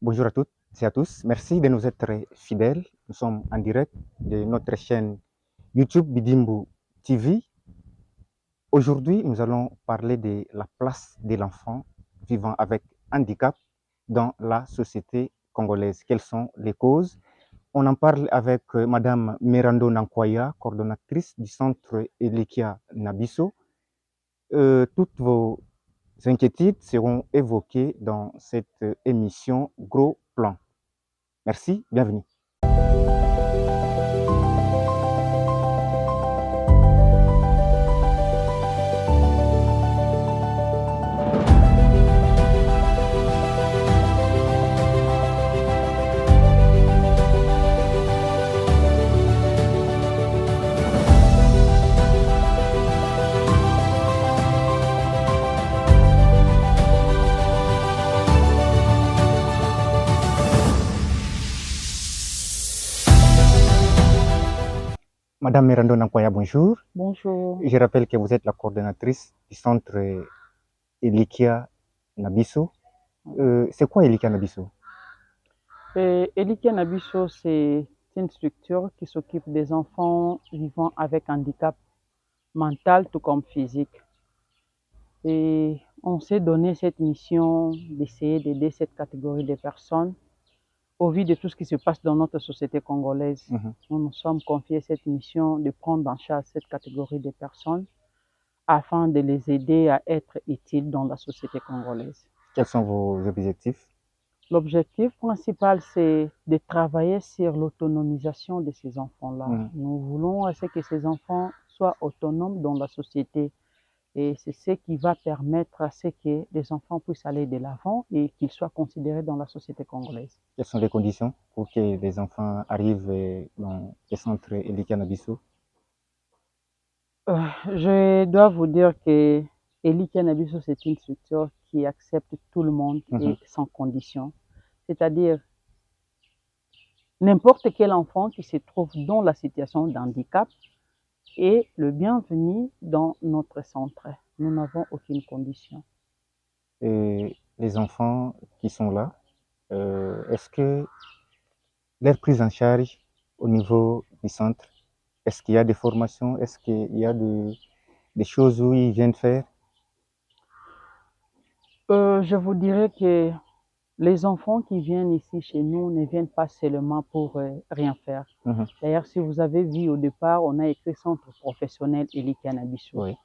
Bonjour à toutes et à tous. Merci de nous être fidèles. Nous sommes en direct de notre chaîne YouTube Bidimbu TV. Aujourd'hui, nous allons parler de la place de l'enfant vivant avec handicap dans la société congolaise. Quelles sont les causes? On en parle avec Madame Mirando Nankwaya, coordonnatrice du centre Elikia Nabiso. Toutes vos inquiétudes seront évoquées dans cette émission Gros Plan. Merci, bienvenue. Madame Mirando Nankwaya, bonjour. Bonjour. Je rappelle que vous êtes la coordonnatrice du centre Elikia Nabiso. C'est quoi Elikia Nabiso? Elikia Nabiso, c'est une structure qui s'occupe des enfants vivant avec handicap mental tout comme physique. Et on s'est donné cette mission d'essayer d'aider cette catégorie de personnes au vu de tout ce qui se passe dans notre société congolaise. Nous nous sommes confiés cette mission de prendre en charge cette catégorie de personnes afin de les aider à être utiles dans la société congolaise. Quels sont vos objectifs? L'objectif principal, c'est de travailler sur l'autonomisation de ces enfants-là. Nous voulons que ces enfants soient autonomes dans la société. Et c'est ce qui va permettre à ce que les enfants puissent aller de l'avant et qu'ils soient considérés dans la société congolaise. Quelles sont les conditions pour que les enfants arrivent dans le centre Elikia Nabiso? Je dois vous dire que Elikia Nabiso, c'est une structure qui accepte tout le monde et sans condition. C'est-à-dire, n'importe quel enfant qui se trouve dans la situation de handicap est le bienvenu dans notre centre. Nous n'avons aucune condition. Et les enfants qui sont là, est-ce que leur prise en charge au niveau du centre, est-ce qu'il y a des formations? Est-ce qu'il y a des choses où ils viennent faire? Je vous dirais que les enfants qui viennent ici chez nous ne viennent pas seulement pour rien faire. D'ailleurs, si vous avez vu au départ, on a écrit Centre professionnel Elikia Nabiso. Oui.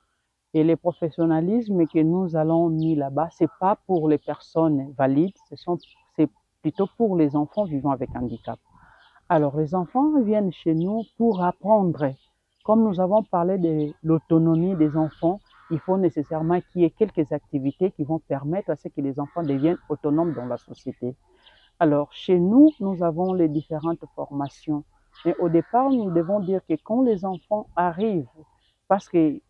Et le professionnalisme que nous allons mis là-bas, ce n'est pas pour les personnes valides, c'est plutôt pour les enfants vivant avec handicap. Alors, les enfants viennent chez nous pour apprendre. Comme nous avons parlé de l'autonomie des enfants, il faut nécessairement qu'il y ait quelques activités qui vont permettre à ce que les enfants deviennent autonomes dans la société. Alors, chez nous, nous avons les différentes formations. Mais au départ, nous devons dire que quand les enfants arrivent, parce qu'ils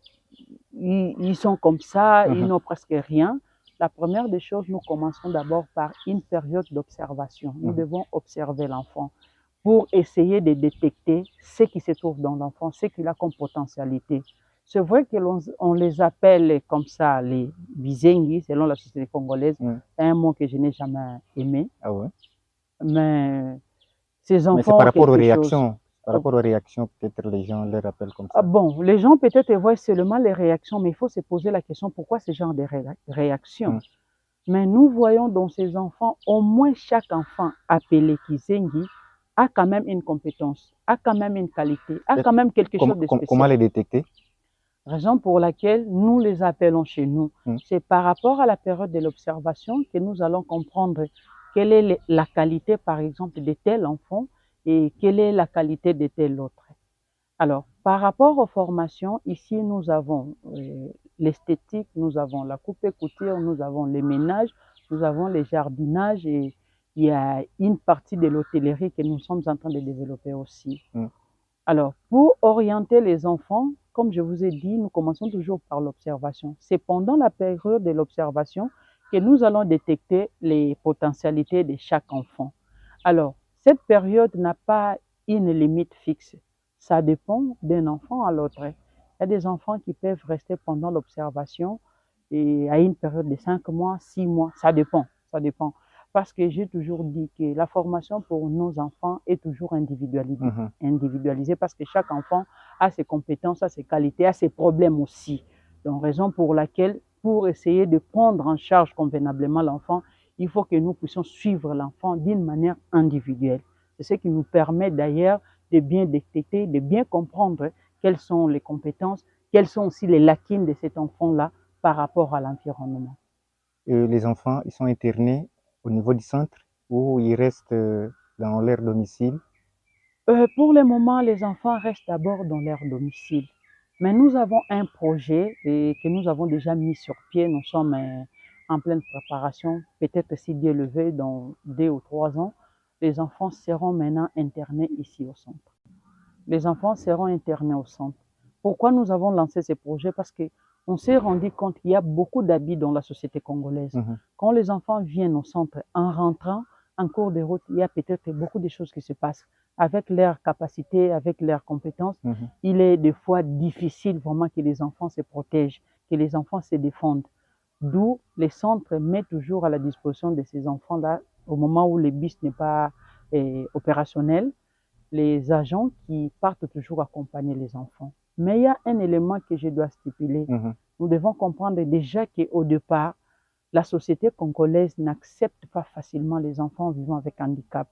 sont comme ça, ils n'ont presque rien, la première des choses, nous commençons d'abord par une période d'observation. Nous devons observer l'enfant pour essayer de détecter ce qui se trouve dans l'enfant, ce qu'il a comme potentialité. C'est vrai qu'on les appelle comme ça les bizengi, selon la société congolaise. C'est un mot que je n'ai jamais aimé. Ah ouais? Mais ces enfants. Mais c'est par rapport aux réactions. Par rapport aux réactions, peut-être les gens les rappellent comme ça. Bon, les gens peut-être voient seulement les réactions, mais il faut se poser la question pourquoi ce genre de réactions. Mais nous voyons dans ces enfants, au moins chaque enfant appelé Kizengi a quand même une compétence, a quand même une qualité, a quand même quelque chose de spécial. Comment les détecter? Raison pour laquelle nous les appelons chez nous. C'est par rapport à la période de l'observation que nous allons comprendre quelle est la qualité, par exemple, de tel enfant et quelle est la qualité de tel autre. Alors, par rapport aux formations, ici, nous avons l'esthétique, nous avons la coupe et couture, nous avons les ménages, nous avons les jardinages et il y a une partie de l'hôtellerie que nous sommes en train de développer aussi. Alors, pour orienter les enfants, comme je vous ai dit, nous commençons toujours par l'observation. C'est pendant la période de l'observation que nous allons détecter les potentialités de chaque enfant. Alors, cette période n'a pas une limite fixe. Ça dépend d'un enfant à l'autre. Il y a des enfants qui peuvent rester pendant l'observation et à une période de 5 mois, 6 mois, ça dépend. parce que j'ai toujours dit que la formation pour nos enfants est toujours individualisée parce que chaque enfant a ses compétences, a ses qualités, a ses problèmes aussi. Donc, raison pour laquelle, pour essayer de prendre en charge convenablement l'enfant, il faut que nous puissions suivre l'enfant d'une manière individuelle. C'est ce qui nous permet d'ailleurs de bien détecter, de bien comprendre quelles sont les compétences, quelles sont aussi les lacunes de cet enfant-là par rapport à l'environnement. Les enfants, ils sont internés au niveau du centre ou ils restent dans leur domicile? Pour le moment, les enfants restent d'abord dans leur domicile. Mais nous avons un projet que nous avons déjà mis sur pied. Nous sommes en pleine préparation. Peut-être si Dieu le veut, dans 2 ou 3 ans, les enfants seront maintenant internés ici au centre. Les enfants seront internés au centre. Pourquoi nous avons lancé ce projet? Parce qu'on s'est rendu compte qu'il y a beaucoup d'abus dans la société congolaise. Quand les enfants viennent au centre, en rentrant en cours de route, il y a peut-être beaucoup de choses qui se passent. Avec leurs capacités, avec leurs compétences, il est des fois difficile vraiment que les enfants se protègent, que les enfants se défendent. D'où les centres mettent toujours à la disposition de ces enfants-là, au moment où le bus n'est pas opérationnel, les agents qui partent toujours accompagner les enfants. Mais il y a un élément que je dois stipuler. Nous devons comprendre déjà qu'au départ, la société congolaise n'accepte pas facilement les enfants vivant avec handicap.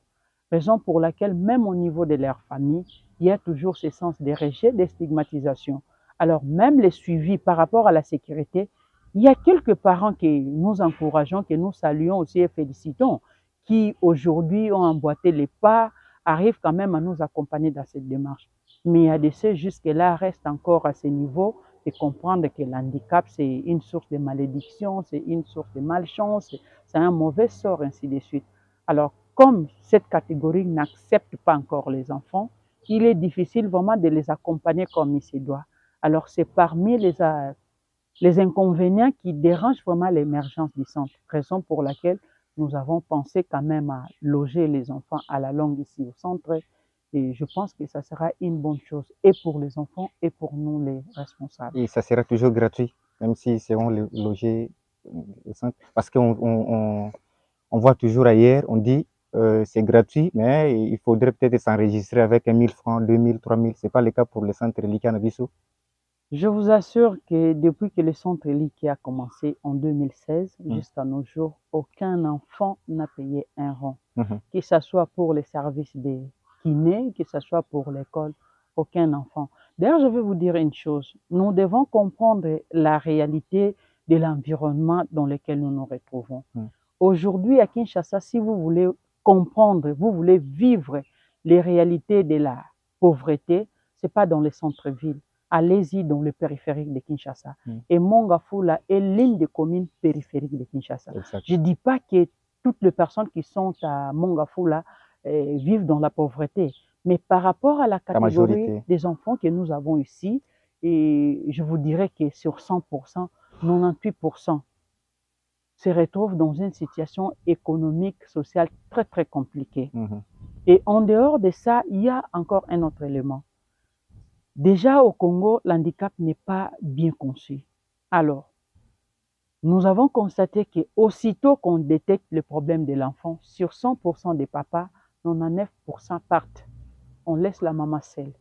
Raison pour laquelle, même au niveau de leur famille, il y a toujours ce sens de rejet, de stigmatisation. Alors, même les suivis par rapport à la sécurité, il y a quelques parents que nous encourageons, que nous saluons aussi et félicitons, qui aujourd'hui ont emboîté les pas, arrivent quand même à nous accompagner dans cette démarche. Mais il y a de ceux jusque-là restent encore à ce niveau de comprendre que l'handicap, c'est une source de malédiction, c'est une source de malchance, c'est un mauvais sort, ainsi de suite. Alors, comme cette catégorie n'accepte pas encore les enfants, il est difficile vraiment de les accompagner comme il se doit. Alors, c'est parmi les inconvénients qui dérangent vraiment l'émergence du centre, raison pour laquelle nous avons pensé quand même à loger les enfants à la longue ici au centre. Et je pense que ça sera une bonne chose, et pour les enfants, et pour nous les responsables. Et ça sera toujours gratuit, même s'ils seront logés au centre. Parce on voit toujours ailleurs, on dit c'est gratuit, mais il faudrait peut-être s'enregistrer avec 1000 francs, 2000, 3000. Ce n'est pas le cas pour le centre Likiana Bissau. Je vous assure que depuis que le centre Liki a commencé en 2016 jusqu'à nos jours, aucun enfant n'a payé un rond. Que ce soit pour les services de kiné, que ce soit pour l'école, aucun enfant. D'ailleurs, je vais vous dire une chose. Nous devons comprendre la réalité de l'environnement dans lequel nous nous retrouvons. Aujourd'hui, à Kinshasa, si vous voulez comprendre, vous voulez vivre les réalités de la pauvreté, ce n'est pas dans les centres-villes. Allez-y dans le périphérique de Kinshasa. Et Mongafula est l'une des communes périphériques de Kinshasa. Exact. Je ne dis pas que toutes les personnes qui sont à Mongafula vivent dans la pauvreté, mais par rapport à la catégorie des enfants que nous avons ici, et je vous dirais que sur 100%, 98% se retrouvent dans une situation économique, sociale très, très compliquée. Et en dehors de ça, il y a encore un autre élément. Déjà au Congo, l'handicap n'est pas bien conçu. Alors, nous avons constaté qu'aussitôt qu'on détecte le problème de l'enfant, sur 100% des papas, 99% partent. On laisse la maman seule.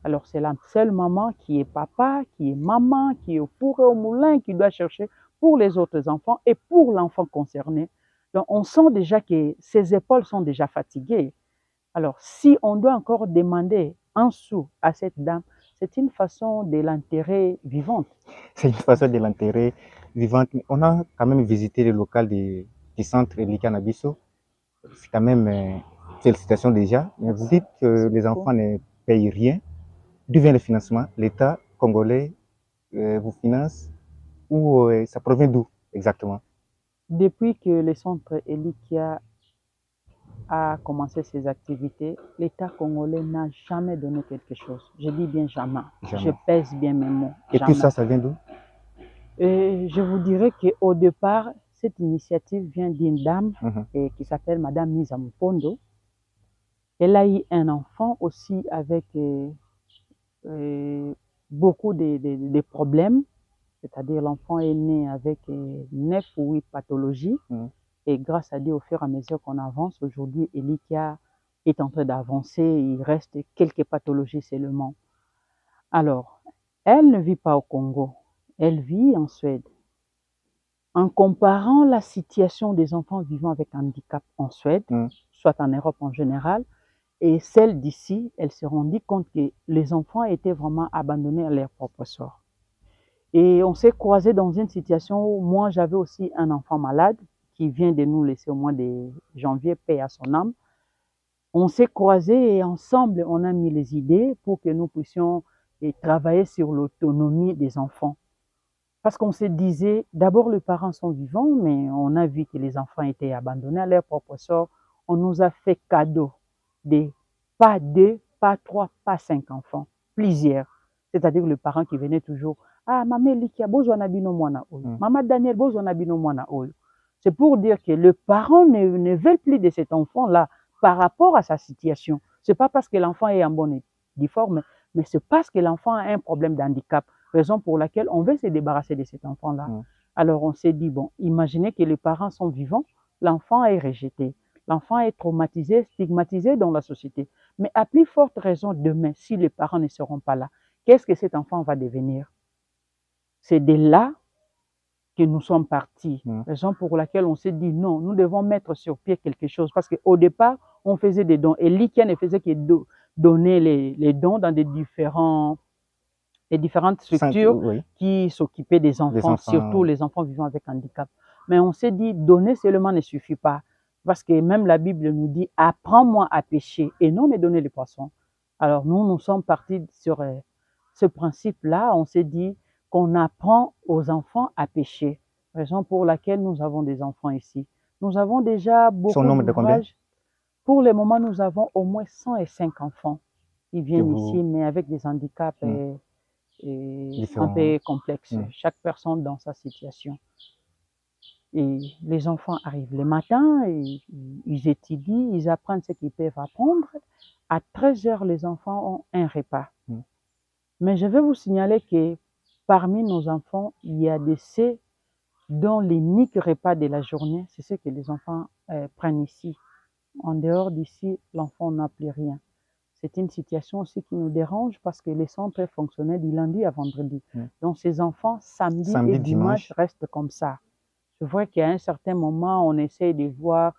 Alors, c'est la seule maman qui est papa, qui est maman, qui est au four et au moulin, qui doit chercher pour les autres enfants et pour l'enfant concerné. Donc, on sent déjà que ses épaules sont déjà fatiguées. Alors, si on doit encore demander un sou à cette dame, c'est une façon de l'enterrer vivante. C'est une façon de l'enterrer vivante. On a quand même visité le local du centre Likiana Bissau. C'est quand même félicitations déjà. Mais vous dites que les enfants ne payent rien. D'où vient le financement? L'État congolais vous finance ou ça provient d'où exactement? Depuis que le centre Elikia a commencé ses activités, l'État congolais n'a jamais donné quelque chose. Je dis bien jamais. Je pèse bien mes mots. Et tout ça, ça vient d'où? Je vous dirais qu'au départ, cette initiative vient d'une dame qui s'appelle Madame Misa Mupondo. Elle a eu un enfant aussi avec beaucoup de problèmes, c'est-à-dire l'enfant est né avec 9 ou 8 pathologies. Et grâce à Dieu, au fur et à mesure qu'on avance, aujourd'hui, Elikia est en train d'avancer. Il reste quelques pathologies seulement. Alors, elle ne vit pas au Congo, elle vit en Suède. En comparant la situation des enfants vivant avec handicap en Suède, soit en Europe en général, et celle d'ici, elle s'est rendue compte que les enfants étaient vraiment abandonnés à leur propre sort. Et on s'est croisés dans une situation où moi, j'avais aussi un enfant malade qui vient de nous laisser au mois de janvier, paix à son âme. On s'est croisés et ensemble, on a mis les idées pour que nous puissions travailler sur l'autonomie des enfants. Parce qu'on se disait, d'abord les parents sont vivants, mais on a vu que les enfants étaient abandonnés à leur propre sort. On nous a fait cadeau de pas 2, pas 3, pas 5 enfants, plusieurs. C'est-à-dire le parent qui venait toujours, ah, maman Likia, besoin d'abino mwana oyo. Maman Daniel, besoin d'abino mwana oyo. C'est pour dire que le parent ne veut plus de cet enfant-là par rapport à sa situation. C'est pas parce que l'enfant est en bonne forme, mais c'est parce que l'enfant a un problème d'handicap. Raison pour laquelle on veut se débarrasser de cet enfant-là. Alors on s'est dit, bon, imaginez que les parents sont vivants, l'enfant est rejeté, l'enfant est traumatisé, stigmatisé dans la société. Mais à plus forte raison, demain, si les parents ne seront pas là, qu'est-ce que cet enfant va devenir? C'est de là que nous sommes partis. Raison pour laquelle on s'est dit, non, nous devons mettre sur pied quelque chose. Parce qu'au départ, on faisait des dons. Et Likia ne faisait que donner les dons dans des différentes structures qui s'occupaient des enfants, surtout les enfants vivant avec handicap. Mais on s'est dit, donner seulement ne suffit pas. Parce que même la Bible nous dit, apprends-moi à pêcher et non me donner les poissons. Alors nous sommes partis sur ce principe-là. On s'est dit qu'on apprend aux enfants à pêcher. Raison pour laquelle nous avons des enfants ici. Nous avons déjà beaucoup d'ouvrages. Pour le moment, nous avons au moins 105 enfants qui viennent ici, mais avec des handicaps un peu complexes. Chaque personne dans sa situation. Et les enfants arrivent le matin, ils étudient, ils apprennent ce qu'ils peuvent apprendre. À 13 heures, les enfants ont un repas. Mais je vais vous signaler que parmi nos enfants, il y a de ceux dont l'unique repas de la journée, c'est ce que les enfants prennent ici. En dehors d'ici, l'enfant n'a plus rien. C'est une situation aussi qui nous dérange parce que les centres fonctionnaient du lundi à vendredi. Donc ces enfants, samedi et dimanche, restent comme ça. Je vois qu'à un certain moment, on essaie de voir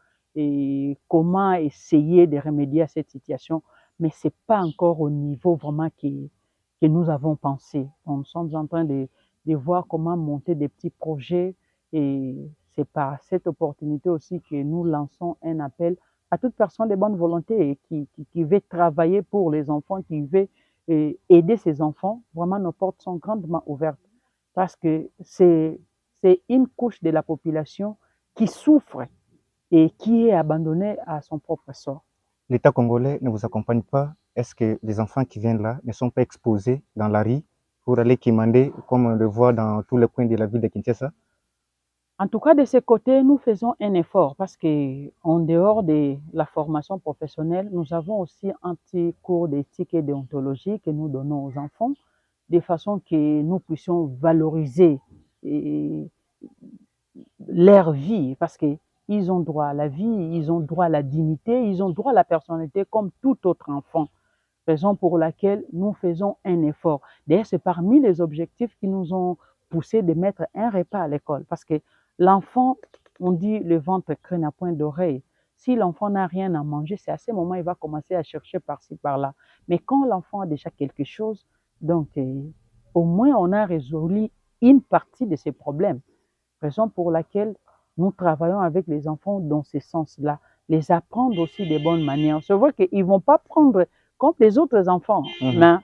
comment essayer de remédier à cette situation, mais ce n'est pas encore au niveau vraiment que nous avons pensé. Donc, nous sommes en train de voir comment monter des petits projets et c'est par cette opportunité aussi que nous lançons un appel à toute personne de bonne volonté et qui veut travailler pour les enfants, qui veut aider ces enfants. Vraiment, nos portes sont grandement ouvertes parce que c'est une couche de la population qui souffre et qui est abandonnée à son propre sort. L'État congolais ne vous accompagne pas? Est-ce que les enfants qui viennent là ne sont pas exposés dans la rue pour aller quémander, comme on le voit dans tous les coins de la ville de Kinshasa? En tout cas, de ce côté, nous faisons un effort parce qu'en dehors de la formation professionnelle, nous avons aussi un petit cours d'éthique et déontologie que nous donnons aux enfants, de façon que nous puissions valoriser leur vie, parce qu'ils ont droit à la vie, ils ont droit à la dignité, ils ont droit à la personnalité comme tout autre enfant. Raison pour laquelle nous faisons un effort. D'ailleurs, c'est parmi les objectifs qui nous ont poussé de mettre un repas à l'école, parce que l'enfant, on dit le ventre crâne à point d'oreille. Si l'enfant n'a rien à manger, c'est à ce moment il va commencer à chercher par-ci, par-là. Mais quand l'enfant a déjà quelque chose, donc au moins on a résolu une partie de ses problèmes. Raison pour laquelle nous travaillons avec les enfants dans ce sens-là. Les apprendre aussi de bonnes manières. Se voit qu'ils ne vont pas prendre comme les autres enfants. Mais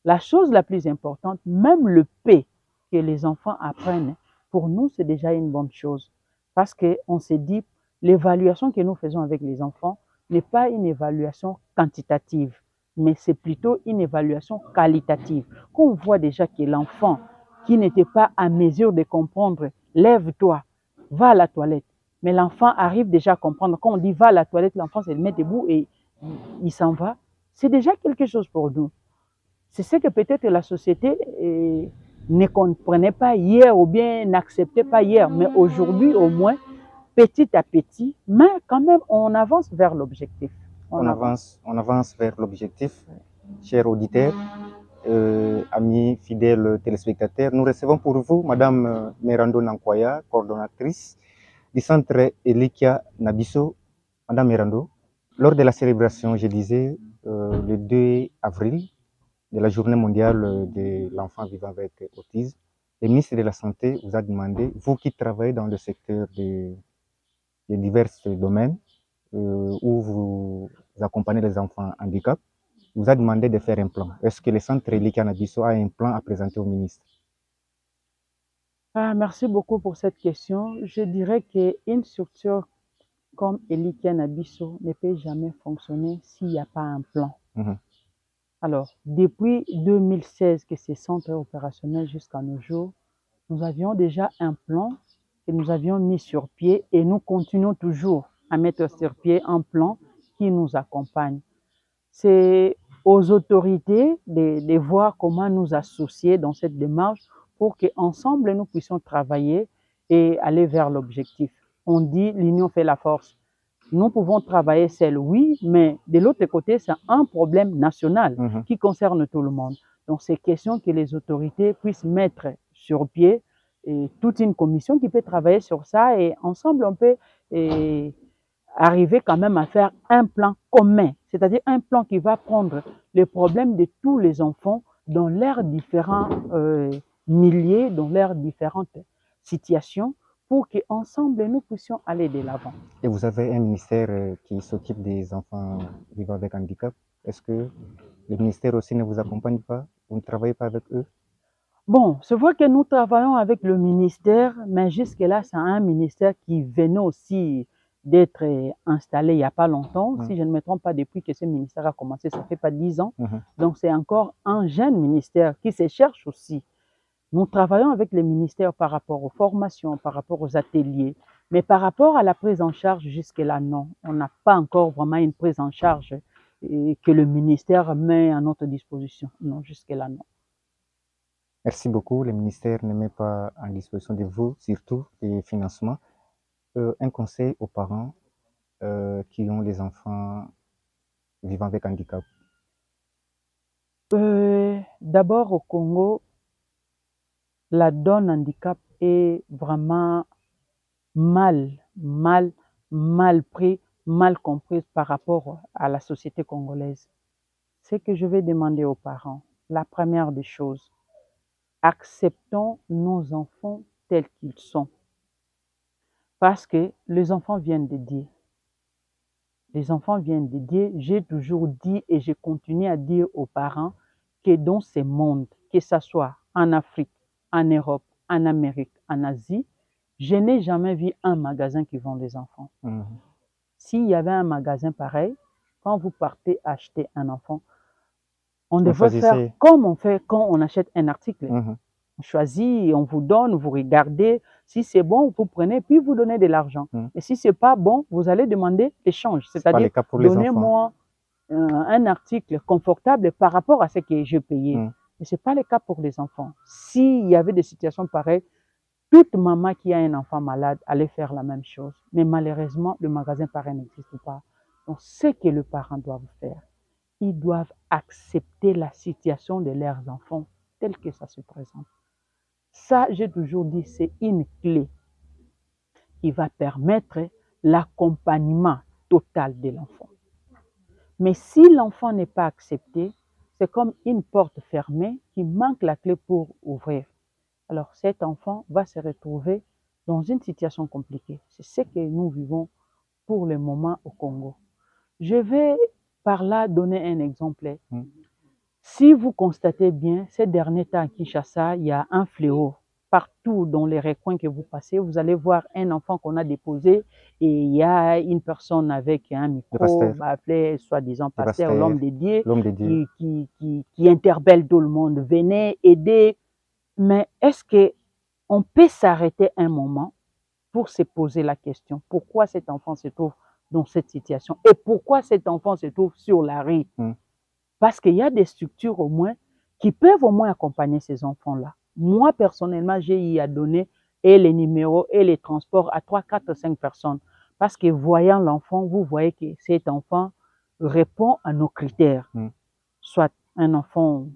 la chose la plus importante, même le P que les enfants apprennent, pour nous, c'est déjà une bonne chose. Parce qu'on s'est dit, l'évaluation que nous faisons avec les enfants n'est pas une évaluation quantitative, mais c'est plutôt une évaluation qualitative. Quand on voit déjà que l'enfant qui n'était pas à mesure de comprendre, lève-toi, va à la toilette. Mais l'enfant arrive déjà à comprendre. Quand on dit va à la toilette, l'enfant se met debout et il s'en va. C'est déjà quelque chose pour nous. C'est ce que peut-être la société ne comprenait pas hier ou bien n'acceptait pas hier. Mais aujourd'hui, au moins, petit à petit, mais quand même, on avance vers l'objectif. On avance vers l'objectif. Chers auditeurs, amis fidèles téléspectateurs, nous recevons pour vous Madame Merando Nankwaya, coordonnatrice du centre Elikia Nabiso. Madame Merando, lors de la célébration, je disais, le 2 avril, de la journée mondiale de l'enfant vivant avec autisme, le ministre de la Santé vous a demandé, vous qui travaillez dans le secteur de divers domaines, où vous accompagnez les enfants handicapés, vous a demandé de faire un plan. Est-ce que le centre Elikia Nabiso a un plan à présenter au ministre? Merci beaucoup pour cette question. Je dirais qu'une structure comme Elikia Nabiso ne peut jamais fonctionner s'il n'y a pas un plan. Alors, depuis 2016 que ce centre est opérationnel jusqu'à nos jours, nous avions déjà un plan que nous avions mis sur pied et nous continuons toujours à mettre sur pied un plan qui nous accompagne. C'est aux autorités de voir comment nous associer dans cette démarche pour qu'ensemble nous puissions travailler et aller vers l'objectif. On dit l'union fait la force. Nous pouvons travailler seuls, oui, mais de l'autre côté, c'est un problème national qui concerne tout le monde. Donc, c'est question que les autorités puissent mettre sur pied toute une commission qui peut travailler sur ça et ensemble, on peut arriver quand même à faire un plan commun, c'est-à-dire un plan qui va prendre les problèmes de tous les enfants dans leurs différents milieux, dans leurs différentes situations, pour qu'ensemble, nous puissions aller de l'avant. Et vous avez un ministère qui s'occupe des enfants vivant avec handicap. Est-ce que le ministère aussi ne vous accompagne pas? Vous ne travaillez pas avec eux? Bon, c'est vrai que nous travaillons avec le ministère, mais jusque-là, c'est un ministère qui venait aussi d'être installé il n'y a pas longtemps. Si je ne me trompe pas, depuis que ce ministère a commencé, ça ne fait pas 10 ans. Donc, c'est encore un jeune ministère qui se cherche aussi. Nous travaillons avec les ministères par rapport aux formations, par rapport aux ateliers, mais par rapport à la prise en charge, jusque-là, non. On n'a pas encore vraiment une prise en charge que le ministère met à notre disposition. Non, jusque-là, non. Merci beaucoup. Le ministère ne met pas en disposition de vous, surtout des financements. Un conseil aux parents qui ont les enfants vivant avec handicap. D'abord, au Congo, la donne handicap est vraiment mal pris, mal comprise par rapport à la société congolaise. Ce que je vais demander aux parents, la première des choses, acceptons nos enfants tels qu'ils sont. Parce que les enfants viennent de Dieu. Les enfants viennent de Dieu. J'ai toujours dit et je continue à dire aux parents que dans ce monde, que ce soit en Afrique, en Europe, en Amérique, en Asie, je n'ai jamais vu un magasin qui vend des enfants. S'il y avait un magasin pareil, quand vous partez acheter un enfant, on devrait faire comme on fait quand on achète un article. On choisit, on vous donne, vous regardez. Si c'est bon, vous prenez, puis vous donnez de l'argent. Et si ce n'est pas bon, vous allez demander l'échange. C'est-à-dire, donnez-moi un article confortable par rapport à ce que j'ai payé. Mais ce n'est pas le cas pour les enfants. S'il y avait des situations pareilles, toute maman qui a un enfant malade allait faire la même chose. Mais malheureusement, le magasin pareil n'existe pas. Donc, ce que les parents doivent faire, ils doivent accepter la situation de leurs enfants telle que ça se présente. Ça, j'ai toujours dit, c'est une clé qui va permettre l'accompagnement total de l'enfant. Mais si l'enfant n'est pas accepté, c'est comme une porte fermée qui manque la clé pour ouvrir. Alors cet enfant va se retrouver dans une situation compliquée. C'est ce que nous vivons pour le moment au Congo. Je vais par là donner un exemple. Si vous constatez bien, ces derniers temps à Kinshasa, il y a un fléau. Partout dans les recoins que vous passez, vous allez voir un enfant qu'on a déposé et il y a une personne avec un micro, appelé soi-disant pasteur, l'homme de Dieu, qui interpelle tout le monde. Venez aider. Mais est-ce qu'on peut s'arrêter un moment pour se poser la question, pourquoi cet enfant se trouve dans cette situation et pourquoi cet enfant se trouve sur la rue? Parce qu'il y a des structures au moins qui peuvent au moins accompagner ces enfants-là. Moi, personnellement, j'ai eu à donner et les numéros et les transports à 3, 4, 5 personnes. Parce que voyant l'enfant, vous voyez que cet enfant répond à nos critères. Soit un enfant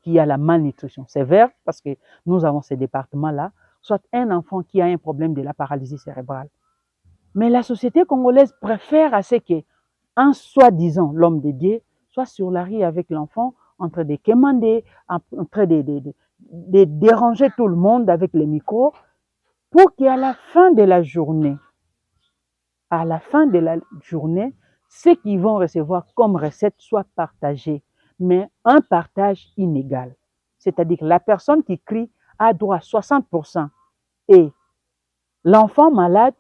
qui a la malnutrition sévère, parce que nous avons ces départements-là, soit un enfant qui a un problème de la paralysie cérébrale. Mais la société congolaise préfère à ce qu'un soi-disant l'homme de Dieu soit sur la rue avec l'enfant, en train de quémander, en train de déranger tout le monde avec les micros, pour qu'à la fin de la journée, ce qu'ils vont recevoir comme recette soit partagé, mais un partage inégal. C'est-à-dire que la personne qui crie a droit à 60% et l'enfant malade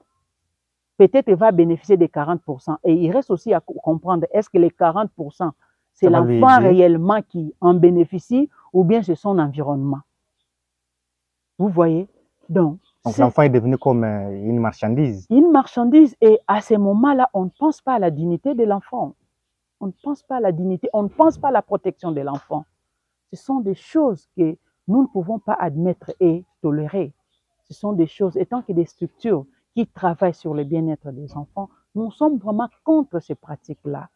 peut-être va bénéficier des 40%. Et il reste aussi à comprendre, est-ce que les 40%, c'est l'enfant réellement qui en bénéficie ou bien c'est son environnement? Vous voyez? Donc l'enfant est devenu comme une marchandise. Une marchandise, et à ce moment-là, on ne pense pas à la dignité de l'enfant. On ne pense pas à la dignité, on ne pense pas à la protection de l'enfant. Ce sont des choses que nous ne pouvons pas admettre et tolérer. Ce sont des choses, étant que des structures qui travaillent sur le bien-être des enfants, nous sommes vraiment contre ces pratiques-là.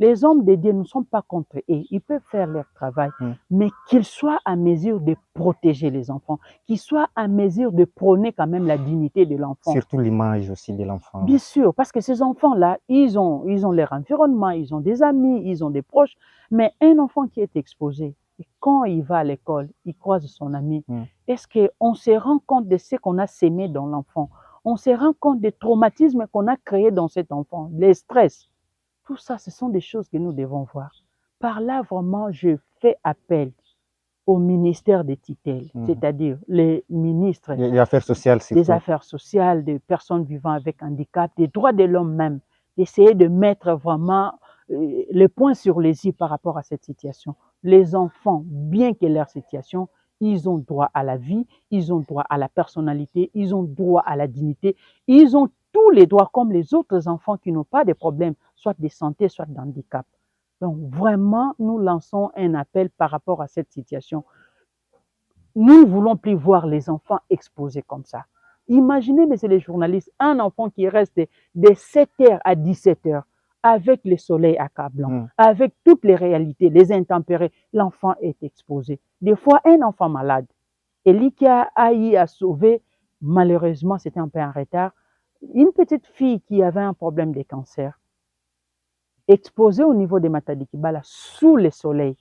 Les hommes de Dieu ne sont pas contre eux, ils peuvent faire leur travail, mais qu'ils soient à mesure de protéger les enfants, qu'ils soient à mesure de prôner quand même la dignité de l'enfant. Surtout l'image aussi de l'enfant. Bien sûr, parce que ces enfants-là, ils ont leur environnement, ils ont des amis, ils ont des proches, mais un enfant qui est exposé, quand il va à l'école, il croise son ami, est-ce qu'on se rend compte de ce qu'on a sémé dans l'enfant? On se rend compte des traumatismes qu'on a créés dans cet enfant, les stress. Tout ça, ce sont des choses que nous devons voir. Par là, vraiment, je fais appel au ministère des tutelles, c'est-à-dire les ministres des affaires sociales, des personnes vivant avec handicap, des droits de l'homme même, d'essayer de mettre vraiment le point sur les i par rapport à cette situation. Les enfants, bien que leur situation, ils ont droit à la vie, ils ont droit à la personnalité, ils ont droit à la dignité, ils ont tous les droits comme les autres enfants qui n'ont pas de problèmes, soit de santé, soit d'handicap. Donc vraiment, nous lançons un appel par rapport à cette situation. Nous ne voulons plus voir les enfants exposés comme ça. Imaginez, messieurs les journalistes, un enfant qui reste de 7h à 17h avec le soleil accablant, avec toutes les réalités, les intempéries, l'enfant est exposé. Des fois, un enfant malade, et lui qui a eu à sauver, malheureusement, c'était un peu en retard, une petite fille qui avait un problème de cancer, exposée au niveau de Matadi Kibala, sous le soleil.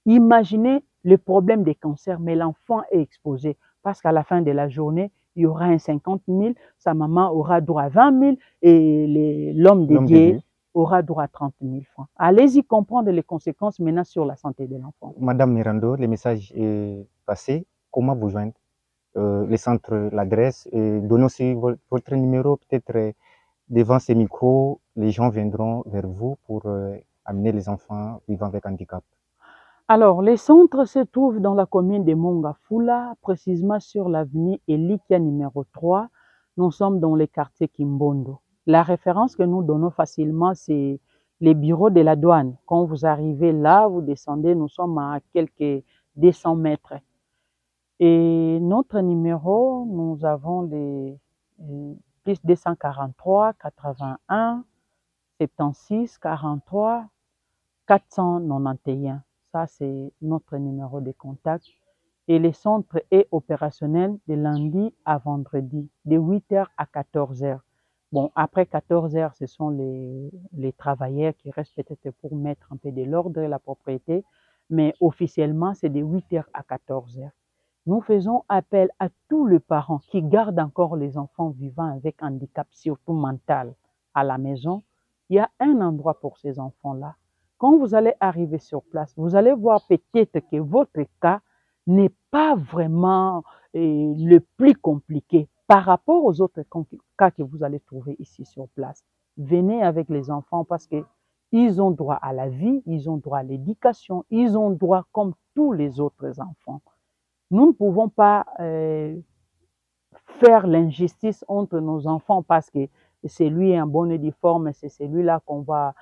Imaginez le problème des cancers, mais l'enfant est exposé parce qu'à la fin de la journée, il y aura un 50 000, sa maman aura droit à 20 000 et l'homme dédié aura droit à 30 000 francs. Allez-y comprendre les conséquences maintenant sur la santé de l'enfant. Madame Mirando, le message est passé. Comment vous joindre? Les centres, l'adresse, et donnez aussi votre numéro, peut-être devant ces micros, les gens viendront vers vous pour amener les enfants vivant avec handicap. Alors, les centres se trouvent dans la commune de Mongafula, précisément sur l'avenue Elikia numéro 3. Nous sommes dans le quartier Kimbondo. La référence que nous donnons facilement, c'est les bureaux de la douane. Quand vous arrivez là, vous descendez, nous sommes à quelques 200 mètres. Et notre numéro, nous avons les plus 243 81 76 43 491. Ça, c'est notre numéro de contact. Et le centre est opérationnel de lundi à vendredi, de 8h à 14h. Bon, après 14h, ce sont les travailleurs qui restent peut-être pour mettre un peu de l'ordre et la propriété, mais officiellement, c'est de 8h à 14h. Nous faisons appel à tous les parents qui gardent encore les enfants vivant avec handicap, surtout mental, à la maison. Il y a un endroit pour ces enfants-là. Quand vous allez arriver sur place, vous allez voir peut-être que votre cas n'est pas vraiment le plus compliqué par rapport aux autres cas que vous allez trouver ici sur place. Venez avec les enfants parce qu'ils ont droit à la vie, ils ont droit à l'éducation, ils ont droit comme tous les autres enfants. Nous ne pouvons pas faire l'injustice entre nos enfants parce que c'est lui un bon et due forme, c'est celui-là qu'on va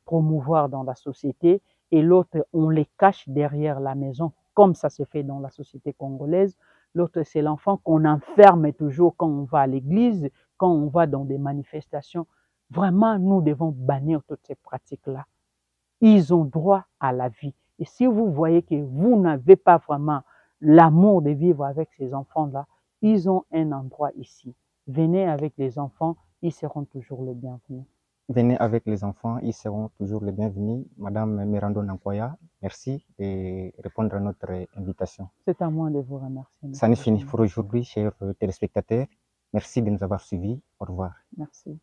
promouvoir dans la société et l'autre, on les cache derrière la maison, comme ça se fait dans la société congolaise. L'autre, c'est l'enfant qu'on enferme toujours quand on va à l'église, quand on va dans des manifestations. Vraiment, nous devons bannir toutes ces pratiques-là. Ils ont droit à la vie. Et si vous voyez que vous n'avez pas vraiment l'amour de vivre avec ces enfants-là, ils ont un endroit ici. Venez avec les enfants, ils seront toujours les bienvenus. Venez avec les enfants, ils seront toujours les bienvenus. Madame Mirando Nankoya, merci de répondre à notre invitation. C'est à moi de vous remercier. Ça n'est fini pour aujourd'hui, chers téléspectateurs. Merci de nous avoir suivis. Au revoir. Merci.